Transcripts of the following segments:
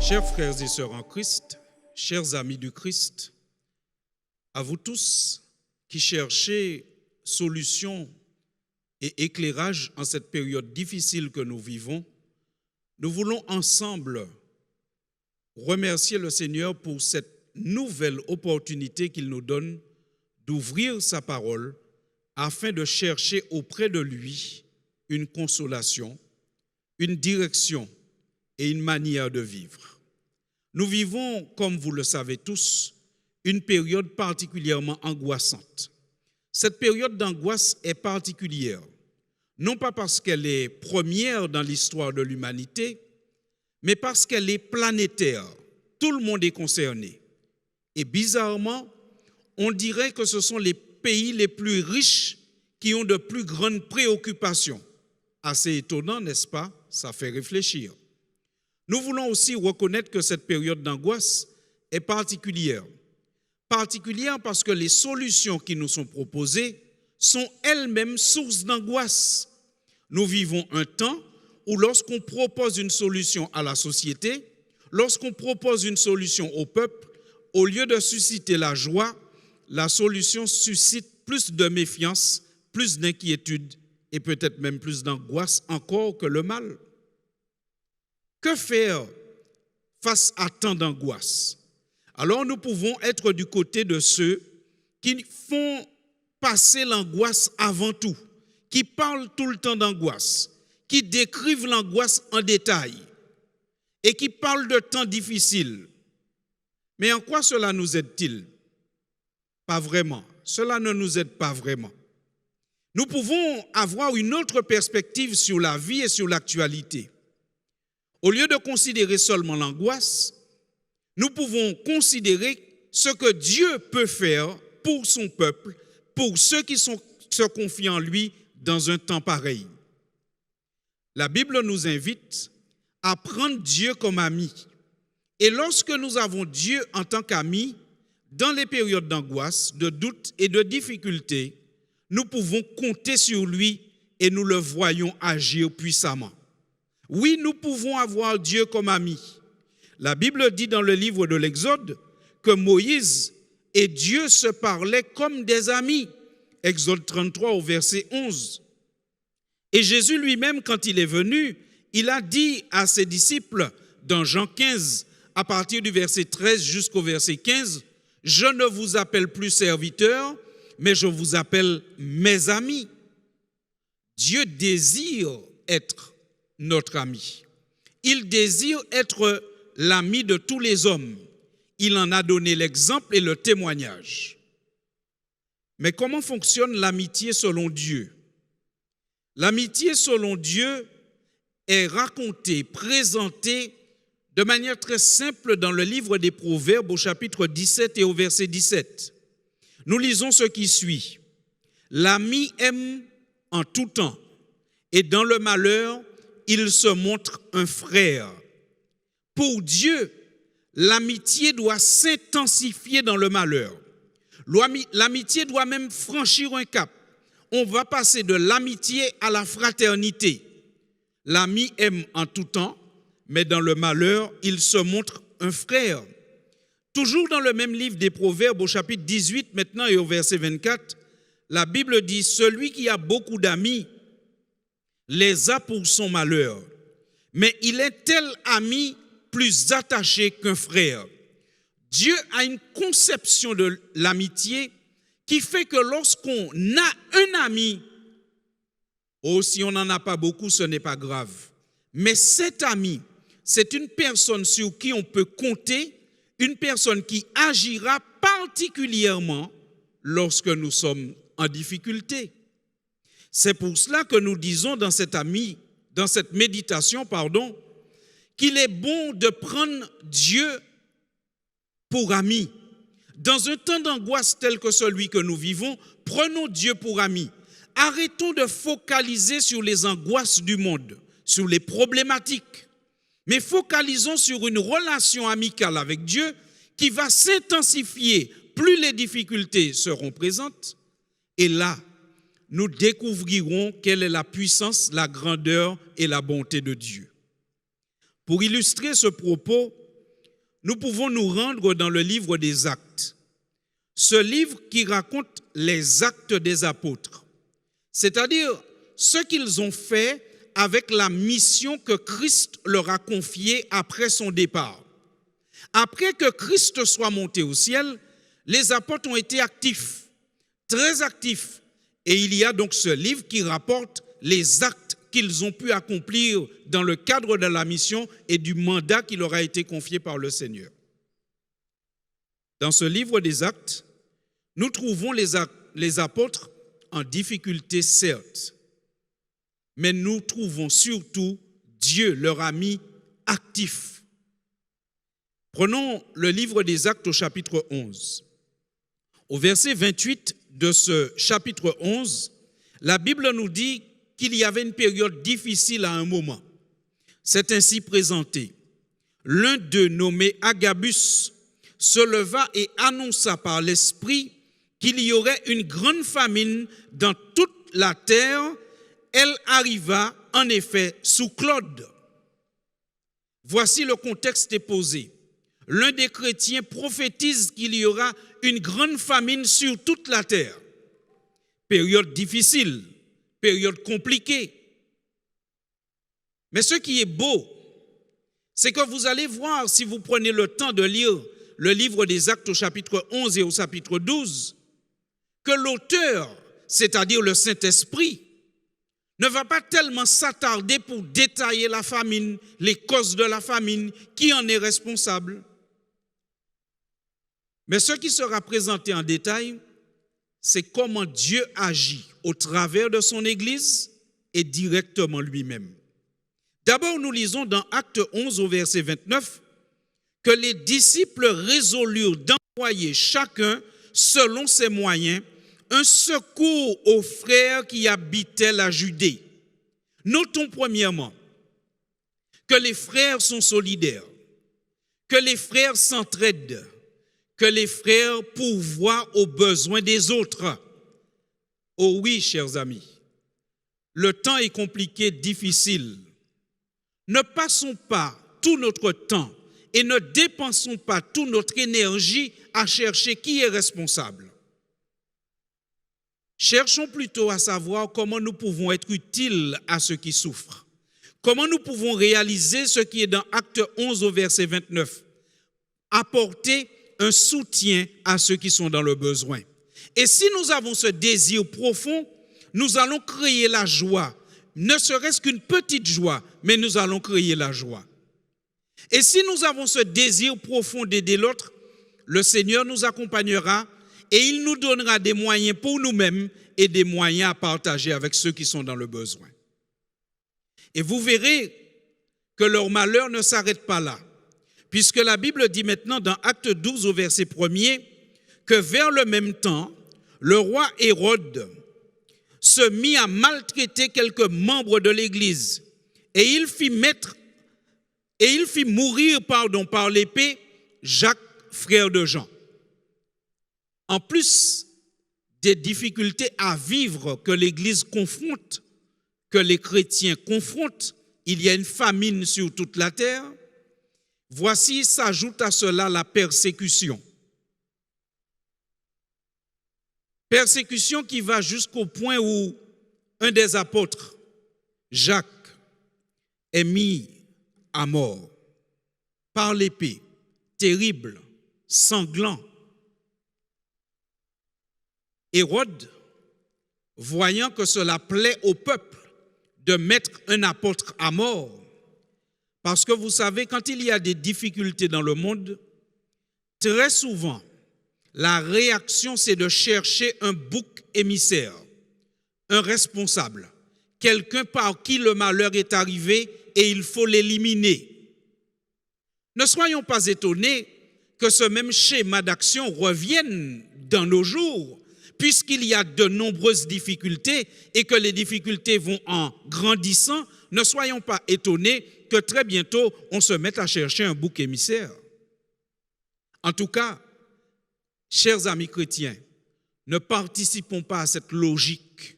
Chers frères et sœurs en Christ, chers amis du Christ, à vous tous qui cherchez solution et éclairage en cette période difficile que nous vivons, nous voulons ensemble remercier le Seigneur pour cette nouvelle opportunité qu'il nous donne d'ouvrir sa parole afin de chercher auprès de lui une consolation, une direction et une manière de vivre. Nous vivons, comme vous le savez tous, une période particulièrement angoissante. Cette période d'angoisse est particulière, non pas parce qu'elle est première dans l'histoire de l'humanité, mais parce qu'elle est planétaire. Tout le monde est concerné. Et bizarrement, on dirait que ce sont les pays les plus riches qui ont de plus grandes préoccupations. Assez étonnant, n'est-ce pas? Ça fait réfléchir. Nous voulons aussi reconnaître que cette période d'angoisse est particulière. Particulière parce que les solutions qui nous sont proposées sont elles-mêmes source d'angoisse. Nous vivons un temps où lorsqu'on propose une solution à la société, lorsqu'on propose une solution au peuple, au lieu de susciter la joie, la solution suscite plus de méfiance, plus d'inquiétude et peut-être même plus d'angoisse encore que le mal. Que faire face à tant d'angoisse? Alors nous pouvons être du côté de ceux qui font passer l'angoisse avant tout, qui parlent tout le temps d'angoisse, qui décrivent l'angoisse en détail et qui parlent de temps difficiles. Mais en quoi cela nous aide-t-il? Pas vraiment. Cela ne nous aide pas vraiment. Nous pouvons avoir une autre perspective sur la vie et sur l'actualité. Au lieu de considérer seulement l'angoisse, nous pouvons considérer ce que Dieu peut faire pour son peuple, pour ceux qui se confient en lui dans un temps pareil. La Bible nous invite à prendre Dieu comme ami. Et lorsque nous avons Dieu en tant qu'ami, dans les périodes d'angoisse, de doute et de difficulté, nous pouvons compter sur lui et nous le voyons agir puissamment. Oui, nous pouvons avoir Dieu comme ami. La Bible dit dans le livre de l'Exode que Moïse et Dieu se parlaient comme des amis. Exode 33 au verset 11. Et Jésus lui-même, quand il est venu, il a dit à ses disciples dans Jean 15, à partir du verset 13 jusqu'au verset 15, « Je ne vous appelle plus serviteurs, mais je vous appelle mes amis. » Dieu désire être notre ami. Il désire être l'ami de tous les hommes. Il en a donné l'exemple et le témoignage. Mais comment fonctionne l'amitié selon Dieu? L'amitié selon Dieu est racontée, présentée de manière très simple dans le livre des Proverbes au chapitre 17 et au verset 17. Nous lisons ce qui suit. L'ami aime en tout temps et dans le malheur, il se montre un frère. Pour Dieu, l'amitié doit s'intensifier dans le malheur. L'amitié doit même franchir un cap. On va passer de l'amitié à la fraternité. L'ami aime en tout temps, mais dans le malheur, il se montre un frère. Toujours dans le même livre des Proverbes, au chapitre 18 maintenant et au verset 24, la Bible dit « Celui qui a beaucoup d'amis les a pour son malheur, mais il est tel ami plus attaché qu'un frère. » Dieu a une conception de l'amitié qui fait que lorsqu'on a un ami, si on n'en a pas beaucoup, ce n'est pas grave. Mais cet ami, c'est une personne sur qui on peut compter, une personne qui agira particulièrement lorsque nous sommes en difficulté. C'est pour cela que nous disons dans cette méditation, qu'il est bon de prendre Dieu pour ami. Dans un temps d'angoisse tel que celui que nous vivons, prenons Dieu pour ami. Arrêtons de focaliser sur les angoisses du monde, sur les problématiques, mais focalisons sur une relation amicale avec Dieu qui va s'intensifier plus les difficultés seront présentes. Et là, nous découvrirons quelle est la puissance, la grandeur et la bonté de Dieu. Pour illustrer ce propos, nous pouvons nous rendre dans le livre des Actes. Ce livre qui raconte les actes des apôtres, c'est-à-dire ce qu'ils ont fait avec la mission que Christ leur a confiée après son départ. Après que Christ soit monté au ciel, les apôtres ont été actifs, très actifs. Et il y a donc ce livre qui rapporte les actes qu'ils ont pu accomplir dans le cadre de la mission et du mandat qui leur a été confié par le Seigneur. Dans ce livre des Actes, nous trouvons les apôtres en difficulté, certes, mais nous trouvons surtout Dieu, leur ami, actif. Prenons le livre des Actes au chapitre 11. Au verset 28 de ce chapitre 11, la Bible nous dit qu'il y avait une période difficile à un moment. C'est ainsi présenté. L'un d'eux, nommé Agabus, se leva et annonça par l'Esprit qu'il y aurait une grande famine dans toute la terre. Elle arriva en effet sous Claude. Voici le contexte est posé. L'un des chrétiens prophétise qu'il y aura une grande famine sur toute la terre. Période difficile, période compliquée. Mais ce qui est beau, c'est que vous allez voir, si vous prenez le temps de lire le livre des Actes au chapitre 11 et au chapitre 12, que l'auteur, c'est-à-dire le Saint-Esprit, ne va pas tellement s'attarder pour détailler la famine, les causes de la famine, qui en est responsable. Mais ce qui sera présenté en détail, c'est comment Dieu agit au travers de son Église et directement lui-même. D'abord, nous lisons dans Acte 11 au verset 29 que les disciples résolurent d'envoyer chacun, selon ses moyens, un secours aux frères qui habitaient la Judée. Notons premièrement que les frères sont solidaires, que les frères s'entraident, que les frères pourvoient aux besoins des autres. Oh oui, chers amis, le temps est compliqué, difficile. Ne passons pas tout notre temps et ne dépensons pas toute notre énergie à chercher qui est responsable. Cherchons plutôt à savoir comment nous pouvons être utiles à ceux qui souffrent. Comment nous pouvons réaliser ce qui est dans Acte 11 au verset 29. Apporter un soutien à ceux qui sont dans le besoin. Et si nous avons ce désir profond, nous allons créer la joie. Ne serait-ce qu'une petite joie, mais nous allons créer la joie. Et si nous avons ce désir profond d'aider l'autre, le Seigneur nous accompagnera et il nous donnera des moyens pour nous-mêmes et des moyens à partager avec ceux qui sont dans le besoin. Et vous verrez que leur malheur ne s'arrête pas là, puisque la Bible dit maintenant dans Acte 12 au verset 1er que vers le même temps, le roi Hérode se mit à maltraiter quelques membres de l'Église et il fit mourir par l'épée Jacques, frère de Jean. En plus des difficultés à vivre que l'Église confronte, que les chrétiens confrontent, il y a une famine sur toute la terre. Voici s'ajoute à cela la persécution. Persécution qui va jusqu'au point où un des apôtres, Jacques, est mis à mort par l'épée, terrible, sanglant. Hérode, voyant que cela plaît au peuple de mettre un apôtre à mort, parce que vous savez, quand il y a des difficultés dans le monde, très souvent, la réaction, c'est de chercher un bouc émissaire, un responsable, quelqu'un par qui le malheur est arrivé et il faut l'éliminer. Ne soyons pas étonnés que ce même schéma d'action revienne dans nos jours, puisqu'il y a de nombreuses difficultés et que les difficultés vont en grandissant. Ne soyons pas étonnés que très bientôt, on se mette à chercher un bouc émissaire. En tout cas, chers amis chrétiens, ne participons pas à cette logique.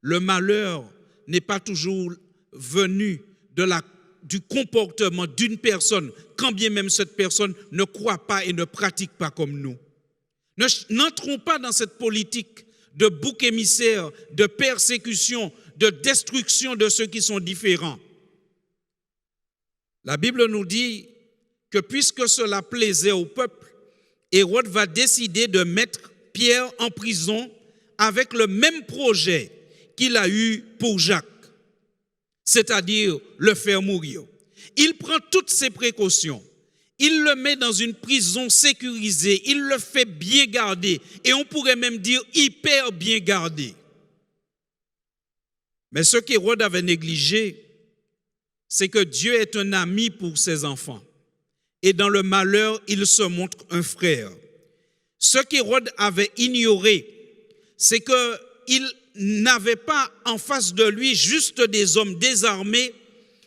Le malheur n'est pas toujours venu du comportement d'une personne, quand bien même cette personne ne croit pas et ne pratique pas comme nous. N'entrons pas dans cette politique de bouc émissaire, de persécution, de destruction de ceux qui sont différents. La Bible nous dit que puisque cela plaisait au peuple, Hérode va décider de mettre Pierre en prison avec le même projet qu'il a eu pour Jacques, c'est-à-dire le faire mourir. Il prend toutes ses précautions. Il le met dans une prison sécurisée. Il le fait bien garder. Et on pourrait même dire hyper bien gardé. Mais ce qu'Hérode avait négligé, c'est que Dieu est un ami pour ses enfants. Et dans le malheur, il se montre un frère. Ce qu'Hérode avait ignoré, c'est qu'il n'avait pas en face de lui juste des hommes désarmés,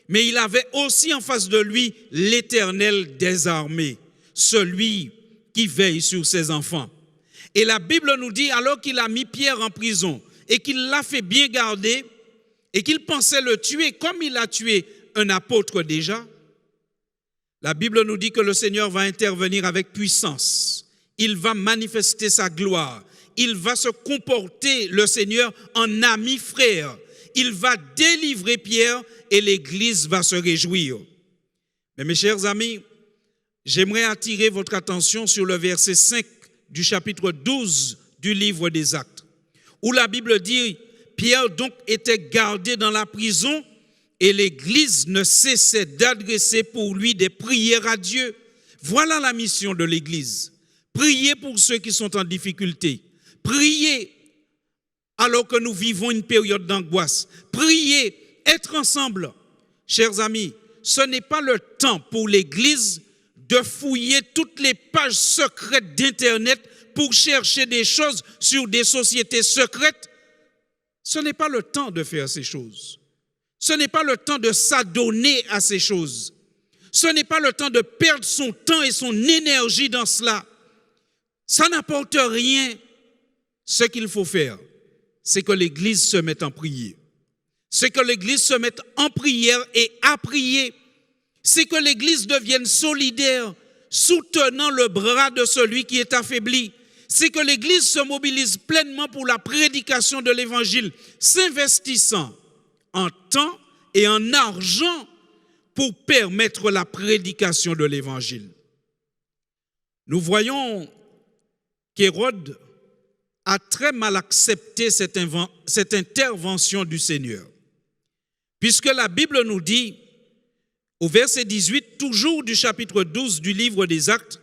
mais il avait aussi en face de lui l'Éternel des armées, celui qui veille sur ses enfants. Et la Bible nous dit, alors qu'il a mis Pierre en prison et qu'il l'a fait bien garder et qu'il pensait le tuer comme il a tué un apôtre déjà, la Bible nous dit que le Seigneur va intervenir avec puissance. Il va manifester sa gloire. Il va se comporter, le Seigneur, en ami frère. Il va délivrer Pierre et l'Église va se réjouir. Mais mes chers amis, j'aimerais attirer votre attention sur le verset 5 du chapitre 12 du livre des Actes, où la Bible dit, Pierre donc était gardé dans la prison et l'Église ne cessait d'adresser pour lui des prières à Dieu. Voilà la mission de l'Église. Prier pour ceux qui sont en difficulté. Prier alors que nous vivons une période d'angoisse. Prier, être ensemble. Chers amis, ce n'est pas le temps pour l'Église de fouiller toutes les pages secrètes d'Internet pour chercher des choses sur des sociétés secrètes. Ce n'est pas le temps de faire ces choses. Ce n'est pas le temps de s'adonner à ces choses. Ce n'est pas le temps de perdre son temps et son énergie dans cela. Ça n'apporte rien. Ce qu'il faut faire, c'est que l'Église se mette en prière. C'est que l'Église se mette en prière et à prier. C'est que l'Église devienne solidaire, soutenant le bras de celui qui est affaibli. C'est que l'Église se mobilise pleinement pour la prédication de l'Évangile, s'investissant en temps et en argent pour permettre la prédication de l'Évangile. Nous voyons qu'Hérode a très mal accepté cette intervention du Seigneur. Puisque la Bible nous dit, au verset 18, toujours du chapitre 12 du livre des Actes,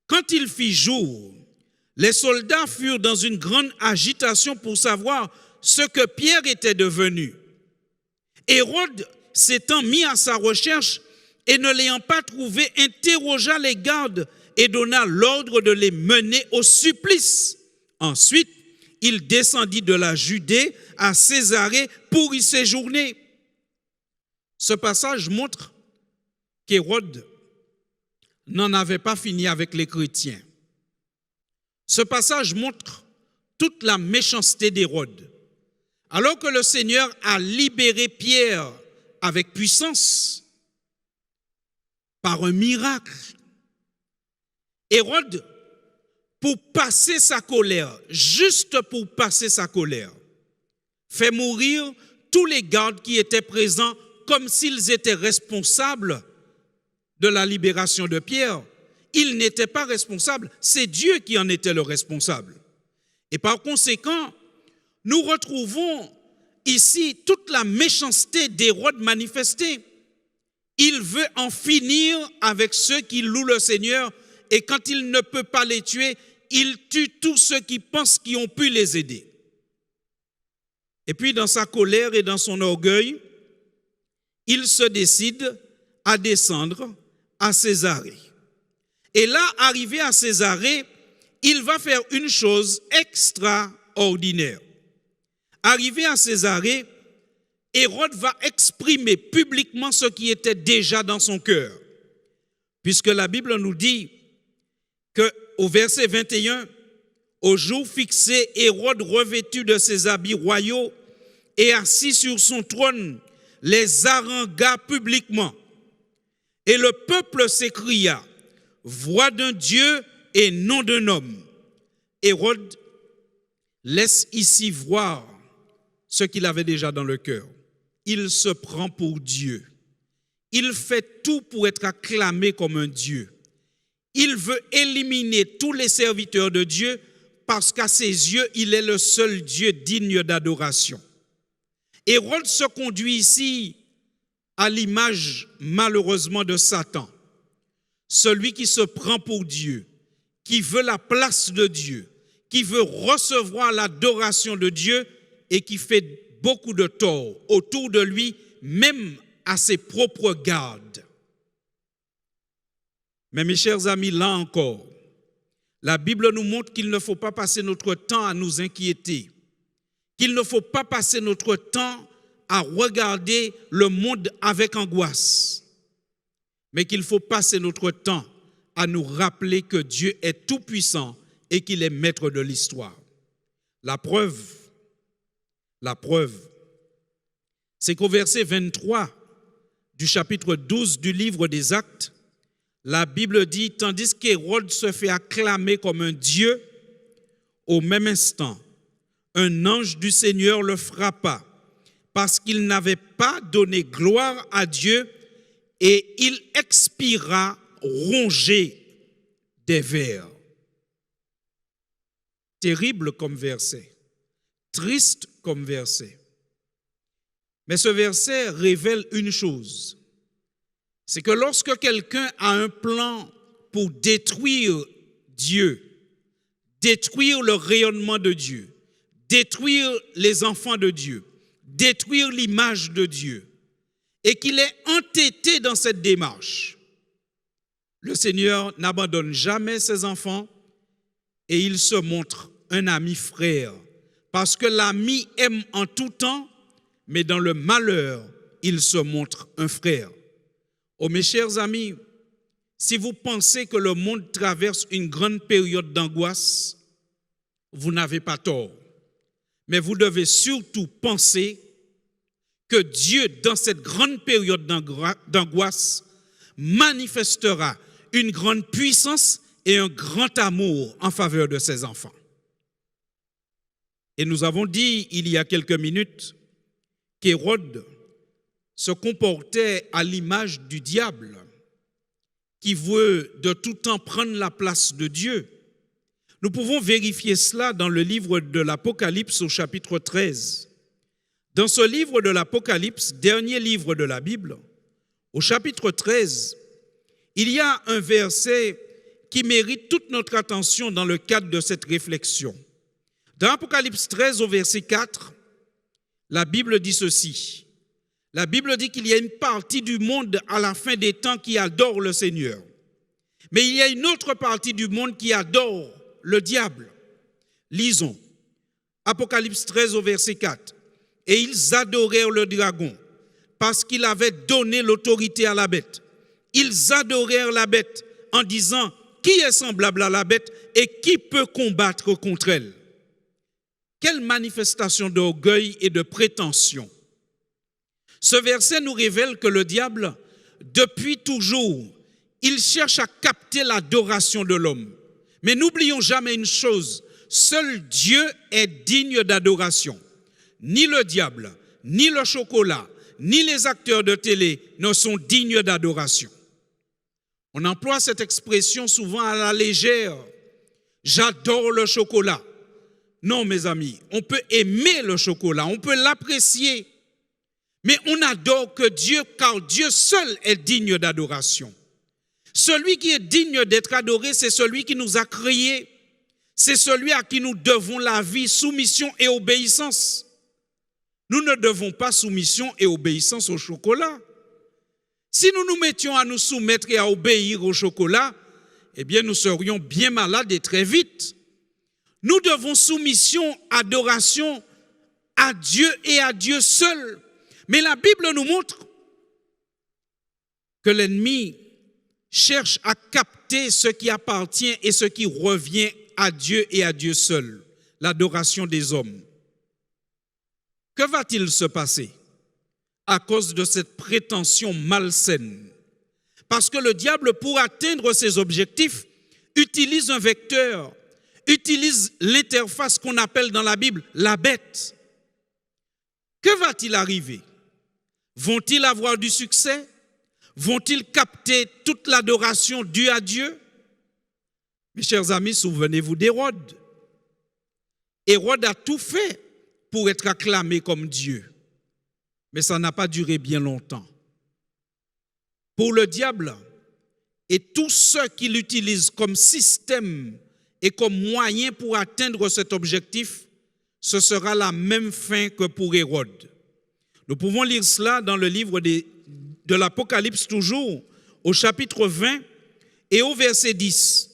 quand il fit jour, les soldats furent dans une grande agitation pour savoir ce que Pierre était devenu. Hérode, s'étant mis à sa recherche et ne l'ayant pas trouvé, interrogea les gardes et donna l'ordre de les mener au supplice. Ensuite, il descendit de la Judée à Césarée pour y séjourner. Ce passage montre qu'Hérode n'en avait pas fini avec les chrétiens. Ce passage montre toute la méchanceté d'Hérode. Alors que le Seigneur a libéré Pierre avec puissance, par un miracle, Hérode, pour passer sa colère, juste pour passer sa colère, fait mourir tous les gardes qui étaient présents comme s'ils étaient responsables de la libération de Pierre. Ils n'étaient pas responsables, c'est Dieu qui en était le responsable. Et par conséquent, nous retrouvons ici toute la méchanceté d'Hérode manifestée. Il veut en finir avec ceux qui louent le Seigneur et quand il ne peut pas les tuer, il tue tous ceux qui pensent qu'ils ont pu les aider. Et puis dans sa colère et dans son orgueil, il se décide à descendre à Césarée. Et là, arrivé à Césarée, il va faire une chose extraordinaire. Arrivé à Césarée, Hérode va exprimer publiquement ce qui était déjà dans son cœur. Puisque la Bible nous dit qu'au verset 21, au jour fixé, Hérode revêtu de ses habits royaux et assis sur son trône, les harangua publiquement. Et le peuple s'écria, voix d'un Dieu et non d'un homme. Hérode laisse ici voir ce qu'il avait déjà dans le cœur. Il se prend pour Dieu. Il fait tout pour être acclamé comme un Dieu. Il veut éliminer tous les serviteurs de Dieu parce qu'à ses yeux, il est le seul Dieu digne d'adoration. Hérode se conduit ici à l'image malheureusement de Satan, celui qui se prend pour Dieu, qui veut la place de Dieu, qui veut recevoir l'adoration de Dieu et qui fait beaucoup de tort autour de lui, même à ses propres gardes. Mais mes chers amis, là encore, la Bible nous montre qu'il ne faut pas passer notre temps à nous inquiéter, qu'il ne faut pas passer notre temps à regarder le monde avec angoisse, mais qu'il faut passer notre temps à nous rappeler que Dieu est tout-puissant et qu'il est maître de l'histoire. La preuve, c'est qu'au verset 23 du chapitre 12 du livre des Actes, la Bible dit, tandis qu'Hérode se fait acclamer comme un Dieu, au même instant, un ange du Seigneur le frappa, parce qu'il n'avait pas donné gloire à Dieu, et il expira rongé des vers. Terrible comme verset, triste comme verset. Mais ce verset révèle une chose, c'est que lorsque quelqu'un a un plan pour détruire Dieu, détruire le rayonnement de Dieu, détruire les enfants de Dieu, détruire l'image de Dieu, et qu'il est entêté dans cette démarche, le Seigneur n'abandonne jamais ses enfants et il se montre un ami frère, parce que l'ami aime en tout temps, mais dans le malheur, il se montre un frère. Oh mes chers amis, si vous pensez que le monde traverse une grande période d'angoisse, vous n'avez pas tort. Mais vous devez surtout penser que Dieu, dans cette grande période d'angoisse, manifestera une grande puissance et un grand amour en faveur de ses enfants. Et nous avons dit il y a quelques minutes qu'Hérode se comportait à l'image du diable qui veut de tout temps prendre la place de Dieu. Nous pouvons vérifier cela dans le livre de l'Apocalypse au chapitre 13. Dans ce livre de l'Apocalypse, dernier livre de la Bible, au chapitre 13, il y a un verset qui mérite toute notre attention dans le cadre de cette réflexion. Dans Apocalypse 13 au verset 4, la Bible dit ceci. La Bible dit qu'il y a une partie du monde à la fin des temps qui adore le Seigneur. Mais il y a une autre partie du monde qui adore le diable. Lisons. Apocalypse 13 au verset 4. Et ils adorèrent le dragon parce qu'il avait donné l'autorité à la bête. Ils adorèrent la bête en disant, qui est semblable à la bête et qui peut combattre contre elle? Quelle manifestation d'orgueil et de prétention! Ce verset nous révèle que le diable, depuis toujours, il cherche à capter l'adoration de l'homme. Mais n'oublions jamais une chose, seul Dieu est digne d'adoration. Ni le diable, ni le chocolat, ni les acteurs de télé ne sont dignes d'adoration. On emploie cette expression souvent à la légère. J'adore le chocolat. Non, mes amis, on peut aimer le chocolat, on peut l'apprécier, mais on n'adore que Dieu, car Dieu seul est digne d'adoration. Celui qui est digne d'être adoré, c'est celui qui nous a créés. C'est celui à qui nous devons la vie, soumission et obéissance. Nous ne devons pas soumission et obéissance au chocolat. Si nous nous mettions à nous soumettre et à obéir au chocolat, eh bien nous serions bien malades et très vite. Nous devons soumission, adoration à Dieu et à Dieu seul. Mais la Bible nous montre que l'ennemi cherche à capter ce qui appartient et ce qui revient à Dieu et à Dieu seul, l'adoration des hommes. Que va-t-il se passer? à cause de cette prétention malsaine. Parce que le diable, pour atteindre ses objectifs, utilise un vecteur, utilise l'interface qu'on appelle dans la Bible la bête. Que va-t-il arriver? Vont-ils avoir du succès? Vont-ils capter toute l'adoration due à Dieu? Mes chers amis, souvenez-vous d'Hérode. Hérode a tout fait pour être acclamé comme Dieu. Mais ça n'a pas duré bien longtemps. Pour le diable et tous ceux qui l'utilisent comme système et comme moyen pour atteindre cet objectif, ce sera la même fin que pour Hérode. Nous pouvons lire cela dans le livre de l'Apocalypse toujours, au chapitre 20 et au verset 10.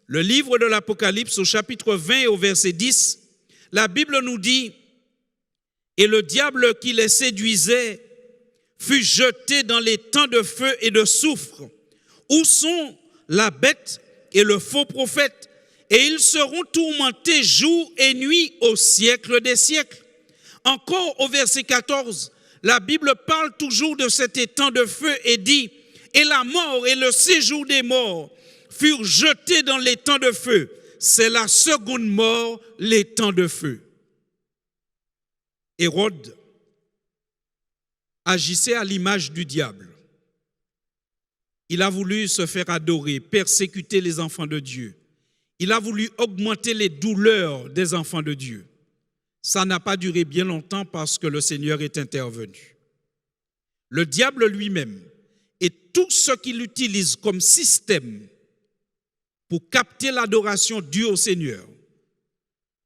Le livre de l'Apocalypse au chapitre 20 et au verset 10, la Bible nous dit « Et le diable qui les séduisait fut jeté dans les temps de feu et de soufre, où sont la bête et le faux prophète, et ils seront tourmentés jour et nuit au siècle des siècles. » Encore au verset 14, la Bible parle toujours de cet étang de feu et dit « Et la mort et le séjour des morts furent jetés dans l'étang de feu. » C'est la seconde mort, l'étang de feu. Hérode agissait à l'image du diable. Il a voulu se faire adorer, persécuter les enfants de Dieu. Il a voulu augmenter les douleurs des enfants de Dieu. Ça n'a pas duré bien longtemps parce que le Seigneur est intervenu. Le diable lui-même et tout ce qu'il utilise comme système pour capter l'adoration due au Seigneur,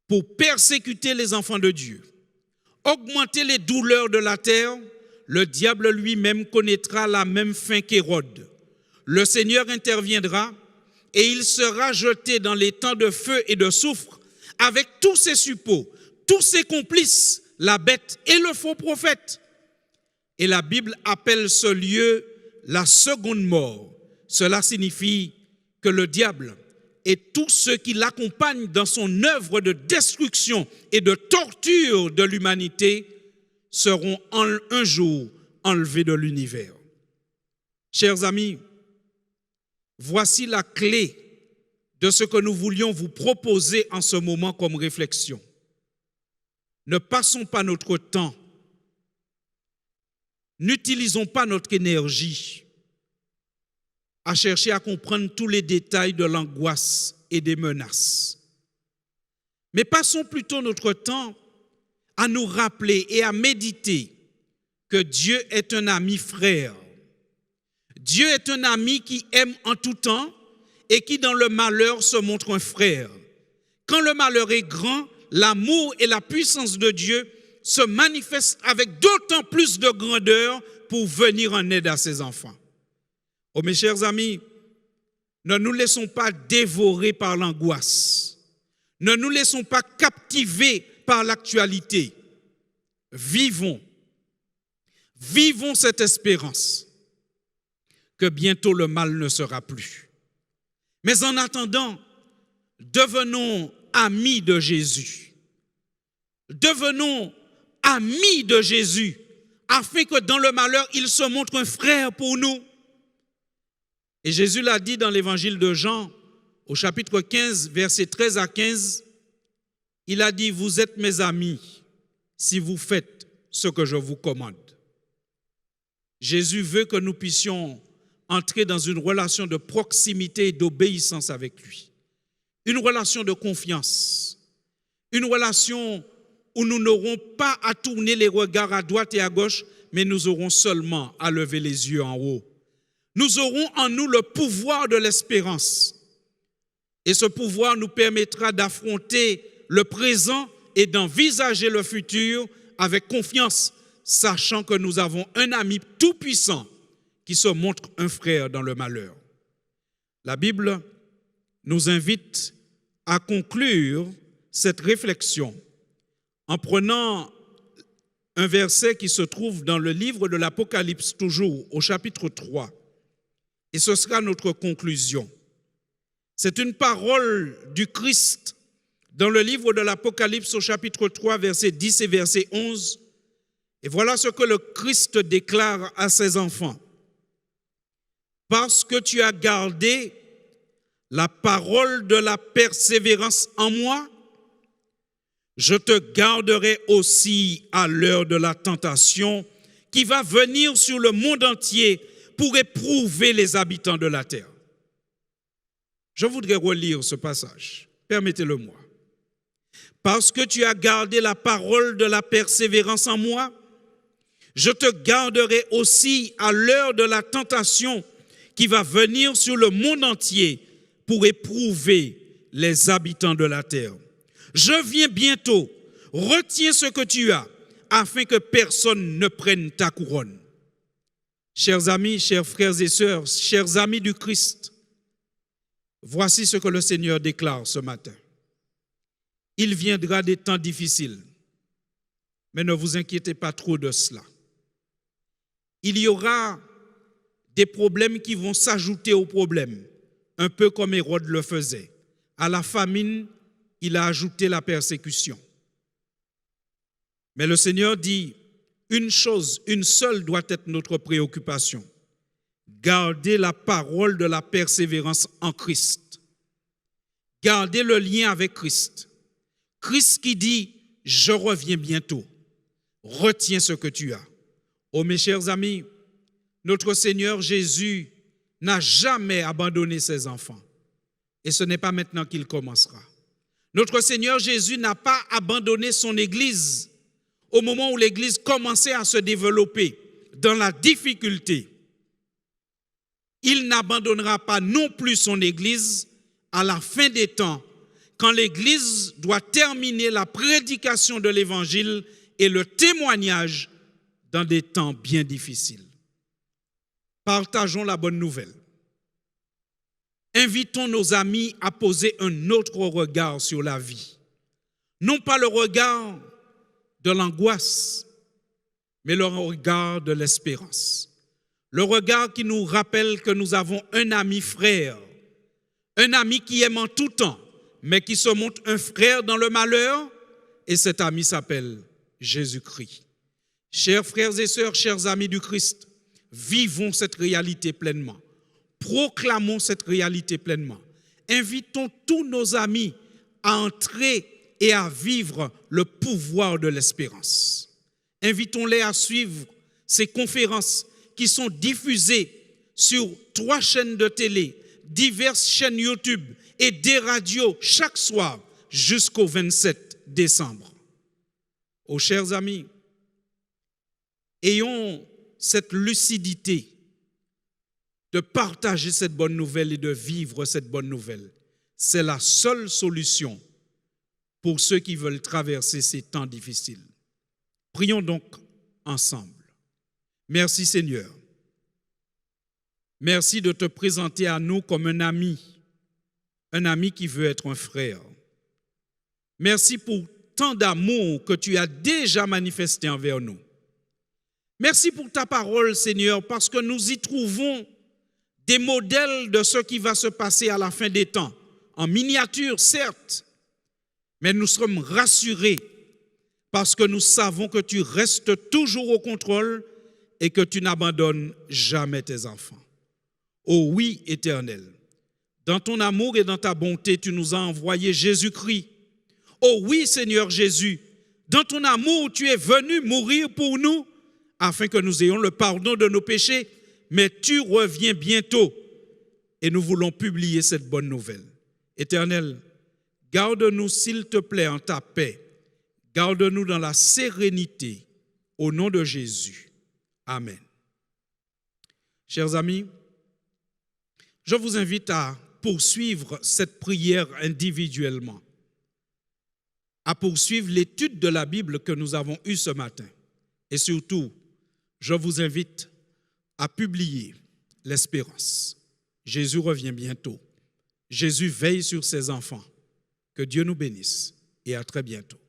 pour persécuter les enfants de Dieu, augmenter les douleurs de la terre, le diable lui-même connaîtra la même fin qu'Hérode. Le Seigneur interviendra et il sera jeté dans les temps de feu et de soufre avec tous ses suppôts, tous ses complices, la bête et le faux prophète. Et la Bible appelle ce lieu la seconde mort. Cela signifie que le diable et tous ceux qui l'accompagnent dans son œuvre de destruction et de torture de l'humanité seront un jour enlevés de l'univers. Chers amis, voici la clé de ce que nous voulions vous proposer en ce moment comme réflexion. Ne passons pas notre temps, n'utilisons pas notre énergie à chercher à comprendre tous les détails de l'angoisse et des menaces. Mais passons plutôt notre temps à nous rappeler et à méditer que Dieu est un ami frère. Dieu est un ami qui aime en tout temps et qui dans le malheur se montre un frère. Quand le malheur est grand, l'amour et la puissance de Dieu se manifestent avec d'autant plus de grandeur pour venir en aide à ses enfants. Oh mes chers amis, ne nous laissons pas dévorer par l'angoisse. Ne nous laissons pas captiver par l'actualité. Vivons cette espérance que bientôt le mal ne sera plus. Mais en attendant, devenons amis de Jésus. Devenons amis de Jésus afin que dans le malheur, il se montre un frère pour nous. Et Jésus l'a dit dans l'évangile de Jean, au chapitre 15, versets 13 à 15, il a dit, « Vous êtes mes amis si vous faites ce que je vous commande. » Jésus veut que nous puissions entrer dans une relation de proximité et d'obéissance avec lui. Une relation de confiance. Une relation où nous n'aurons pas à tourner les regards à droite et à gauche, mais nous aurons seulement à lever les yeux en haut. Nous aurons en nous le pouvoir de l'espérance. Et ce pouvoir nous permettra d'affronter le présent et d'envisager le futur avec confiance, sachant que nous avons un ami tout-puissant qui se montre un frère dans le malheur. La Bible nous invite à conclure cette réflexion en prenant un verset qui se trouve dans le livre de l'Apocalypse, toujours au chapitre 3. Et ce sera notre conclusion. C'est une parole du Christ dans le livre de l'Apocalypse au chapitre 3, verset 10 et verset 11. Et voilà ce que le Christ déclare à ses enfants. Parce que tu as gardé la parole de la persévérance en moi, je te garderai aussi à l'heure de la tentation qui va venir sur le monde entier pour éprouver les habitants de la terre. Je voudrais relire ce passage. Permettez-le-moi. Parce que tu as gardé la parole de la persévérance en moi, je te garderai aussi à l'heure de la tentation qui va venir sur le monde entier pour éprouver les habitants de la terre. Je viens bientôt, retiens ce que tu as, afin que personne ne prenne ta couronne. Chers amis, chers frères et sœurs, chers amis du Christ, voici ce que le Seigneur déclare ce matin. Il viendra des temps difficiles, mais ne vous inquiétez pas trop de cela. Il y aura des problèmes qui vont s'ajouter aux problèmes, un peu comme Hérode le faisait. À la famine, il a ajouté la persécution. Mais le Seigneur dit, une chose, une seule doit être notre préoccupation. Garder la parole de la persévérance en Christ. Garder le lien avec Christ. Christ qui dit, je reviens bientôt. Retiens ce que tu as. Oh mes chers amis, notre Seigneur Jésus n'a jamais abandonné ses enfants. Et ce n'est pas maintenant qu'il commencera. Notre Seigneur Jésus n'a pas abandonné son Église au moment où l'Église commençait à se développer dans la difficulté. Il n'abandonnera pas non plus son Église à la fin des temps, quand l'Église doit terminer la prédication de l'Évangile et le témoignage dans des temps bien difficiles. Partageons la bonne nouvelle. Invitons nos amis à poser un autre regard sur la vie. Non pas le regard de l'angoisse, mais le regard de l'espérance. Le regard qui nous rappelle que nous avons un ami frère, un ami qui aime en tout temps, mais qui se montre un frère dans le malheur, et cet ami s'appelle Jésus-Christ. Chers frères et sœurs, chers amis du Christ, vivons cette réalité pleinement. Proclamons cette réalité pleinement. Invitons tous nos amis à entrer et à vivre le pouvoir de l'espérance. Invitons-les à suivre ces conférences qui sont diffusées sur 3 chaînes de télé, diverses chaînes YouTube et des radios chaque soir jusqu'au 27 décembre. Oh chers amis, ayons cette lucidité de partager cette bonne nouvelle et de vivre cette bonne nouvelle. C'est la seule solution pour ceux qui veulent traverser ces temps difficiles. Prions donc ensemble. Merci Seigneur. Merci de te présenter à nous comme un ami qui veut être un frère. Merci pour tant d'amour que tu as déjà manifesté envers nous. Merci pour ta parole, Seigneur, parce que nous y trouvons des modèles de ce qui va se passer à la fin des temps. En miniature, certes, mais nous sommes rassurés parce que nous savons que tu restes toujours au contrôle et que tu n'abandonnes jamais tes enfants. Oh oui, Éternel, dans ton amour et dans ta bonté, tu nous as envoyé Jésus-Christ. Oh oui, Seigneur Jésus, dans ton amour, tu es venu mourir pour nous afin que nous ayons le pardon de nos péchés, mais tu reviens bientôt et nous voulons publier cette bonne nouvelle. Éternel, garde-nous s'il te plaît en ta paix, garde-nous dans la sérénité, au nom de Jésus. Amen. Chers amis, je vous invite à poursuivre cette prière individuellement, à poursuivre l'étude de la Bible que nous avons eue ce matin. Et surtout, je vous invite à publier l'espérance. Jésus revient bientôt. Jésus veille sur ses enfants. Que Dieu nous bénisse et à très bientôt.